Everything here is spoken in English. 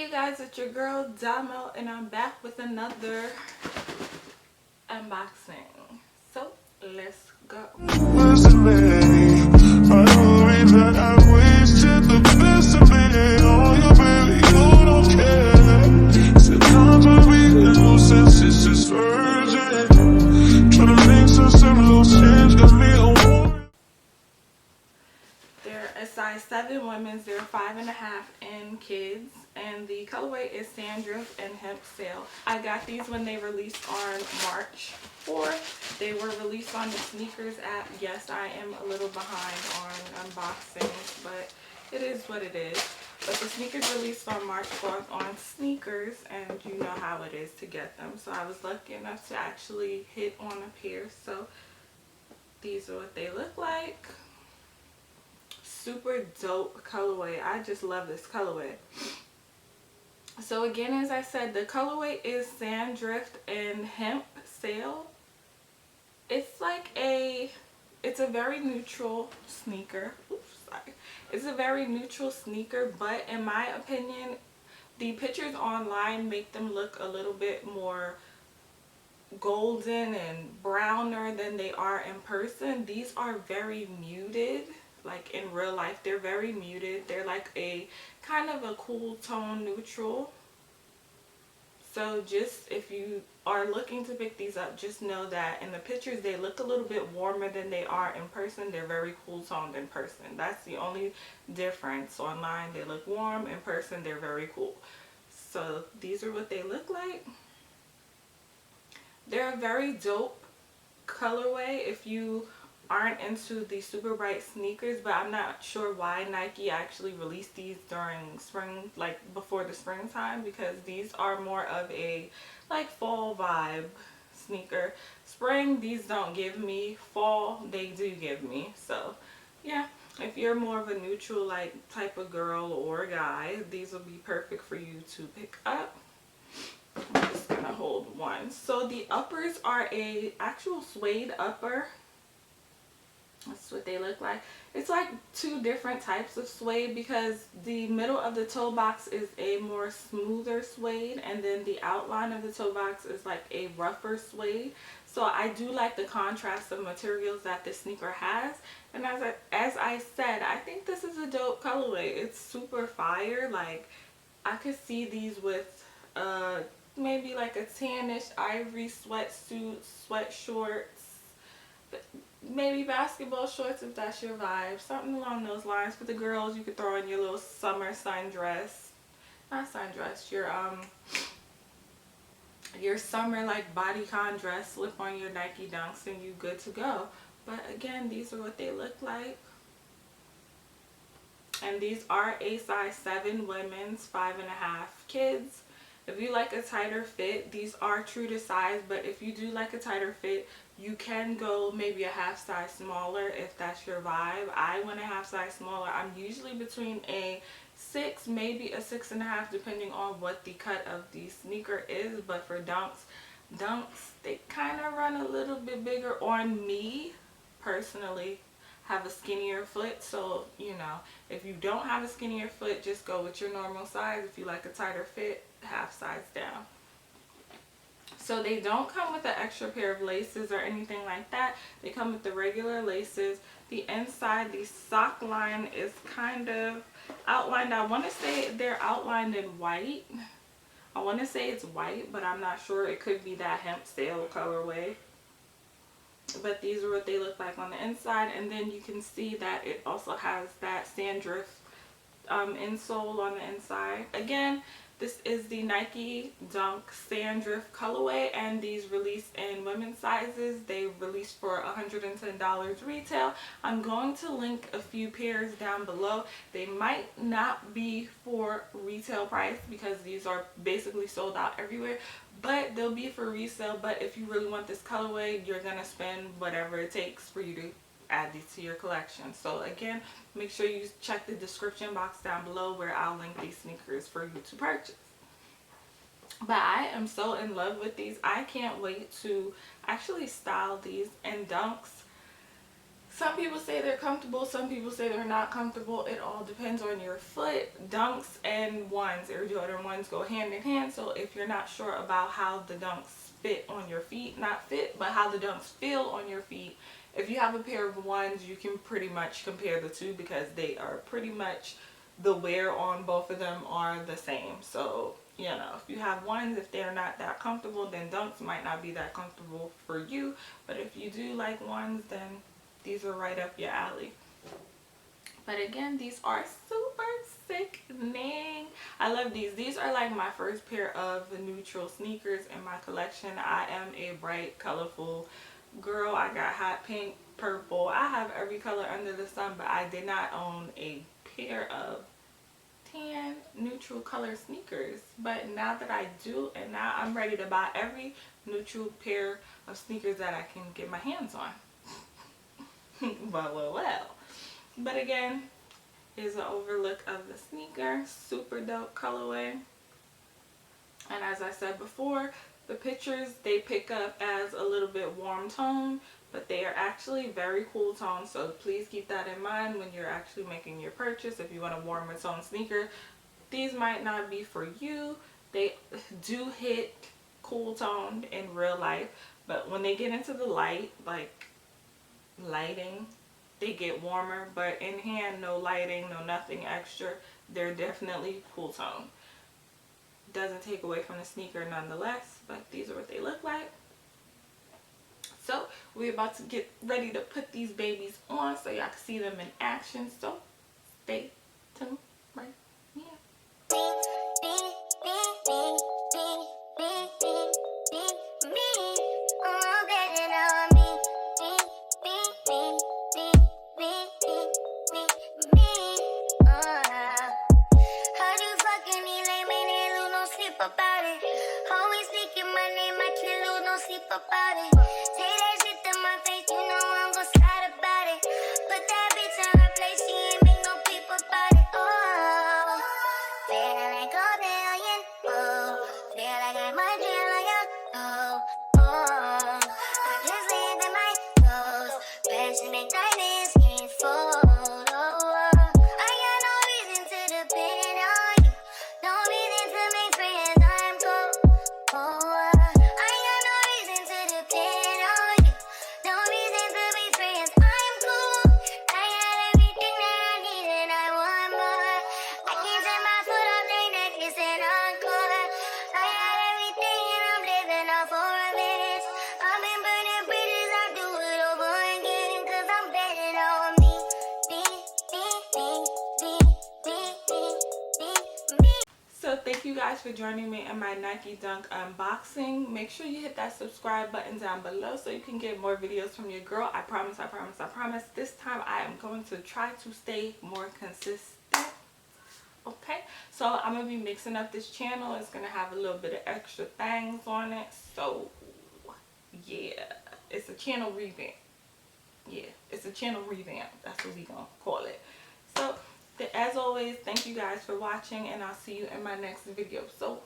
Hey guys, it's your girl Damo and I'm back with another unboxing. So let's go. They're a size 7 women's, they're 5.5 in kids, and the colorway is Sandrift and Hemp Sail. I got these when they released on March 4th. They were released on the Sneakers app. Yes, I am a little behind on unboxings, but it is what it is. But the sneakers released on March 4th on Sneakers, and you know how it is to get them. So I was lucky enough to actually hit on a pair. So these are what they look like. Super dope colorway. I just love this colorway. So again, as I said, the colorway is Sandrift and Hemp Sail. It's like it's a very neutral sneaker. Oops, sorry. It's a very neutral sneaker, but in my opinion, the pictures online make them look a little bit more golden and browner than they are in person. These are very muted. Like in real life, they're very muted. They're like a kind of a cool tone neutral. So just if you are looking to pick these up, just know that in the pictures they look a little bit warmer than they are in person. They're very cool toned in person. That's the only difference. Online they look warm, in person they're very cool. So these are what they look like. They're a very dope colorway if you aren't into the super bright sneakers, but I'm not sure why Nike actually released these during spring, like before the springtime, because these are more of a like fall vibe sneaker. Spring, these don't give me. Fall, they do give me. So yeah, if you're more of a neutral like type of girl or guy, these will be perfect for you to pick up. I'm just gonna hold one. So the uppers are a actual suede upper. That's what they look like. It's like two different types of suede, because the middle of the toe box is a more smoother suede, and then the outline of the toe box is like a rougher suede. So I do like the contrast of materials that this sneaker has. And as I said, I think this is a dope colorway. It's super fire. Like I could see these with maybe like a tannish ivory sweatsuit, sweat shorts, maybe basketball shorts if that's your vibe, something along those lines. For the girls, you could throw in your little summer sundress, not sundress, your summer like bodycon dress, slip on your Nike Dunks and you good to go. But again, these are what they look like. And these are a size 7 women's, 5.5 kids. If you like a tighter fit, these are true to size, but if you do like a tighter fit, you can go maybe a half size smaller if that's your vibe. I went a half size smaller. I'm usually between a 6, maybe a 6.5, depending on what the cut of the sneaker is. But for dunks, they kind of run a little bit bigger on me personally. Have a skinnier foot, so you know, if you don't have a skinnier foot, just go with your normal size. If you like a tighter fit, half size down. So they don't come with an extra pair of laces or anything like that. They come with the regular laces. The inside, the sock line is kind of outlined. I want to say they're outlined in white. I want to say it's white, but I'm not sure. It could be that Hemp Sail colorway. But these are what they look like on the inside, and then you can see that it also has that Sandrift insole on the inside. Again, this is the Nike Dunk Sandrift colorway, and these released in women's sizes. They released for $110 retail. I'm going to link a few pairs down below. They might not be for retail price because these are basically sold out everywhere, but they'll be for resale. But if you really want this colorway, you're gonna spend whatever it takes for you to add these to your collection. So again, make sure you check the description box down below where I'll link these sneakers for you to purchase. But I am so in love with these. I can't wait to actually style these in dunks. Some people say they're comfortable, some people say they're not comfortable. It all depends on your foot. Dunks and ones, Air Jordan ones, go hand in hand. So if you're not sure about how the dunks fit on your feet, not fit, but how the dunks feel on your feet, if you have a pair of ones, you can pretty much compare the two because they are pretty much, the wear on both of them are the same. So, you know, if you have ones, if they're not that comfortable, then dunks might not be that comfortable for you. But if you do like ones, then these are right up your alley. But again, these are super sickening. I love these. These are like my first pair of neutral sneakers in my collection. I am a bright, colorful girl. I got hot pink, purple. I have every color under the sun, but I did not own a pair of tan neutral color sneakers. But now that I do, and now I'm ready to buy every neutral pair of sneakers that I can get my hands on. well. But again, here's an overlook of the sneaker. Super dope colorway. And as I said before, the pictures, they pick up as a little bit warm tone, but they are actually very cool tone. So please keep that in mind when you're actually making your purchase. If you want a warmer tone sneaker, these might not be for you. They do hit cool toned in real life, but when they get into the light, like lighting, they get warmer. But in hand, no lighting, no nothing extra, they're definitely cool tone. Doesn't take away from the sneaker nonetheless, but these are what they look like. So we're about to get ready to put these babies on so y'all can see them in action. So stay tuned right here. About it. Say that shit to my face, you know I'm gon' slide about it. Put that bitch in her place, she ain't make no peep about it. Oh, feel like a billion. Oh, feel like I'm a trillion. Oh, I just live in my nose. Passion make diamonds can't fold. Oh, I got no reason to depend on you. No reason to make friends, I'm cold. Oh, So thank you guys for joining me in my Nike Dunk unboxing. Make sure you hit that subscribe button down below so you can get more videos from your girl. I promise. This time I am going to try to stay more consistent. Okay, so I'm going to be mixing up this channel. It's going to have a little bit of extra things on it. So yeah, it's a channel revamp. Yeah, it's a channel revamp. That's what we're going to call it. So as always, thank you guys for watching, and I'll see you in my next video. So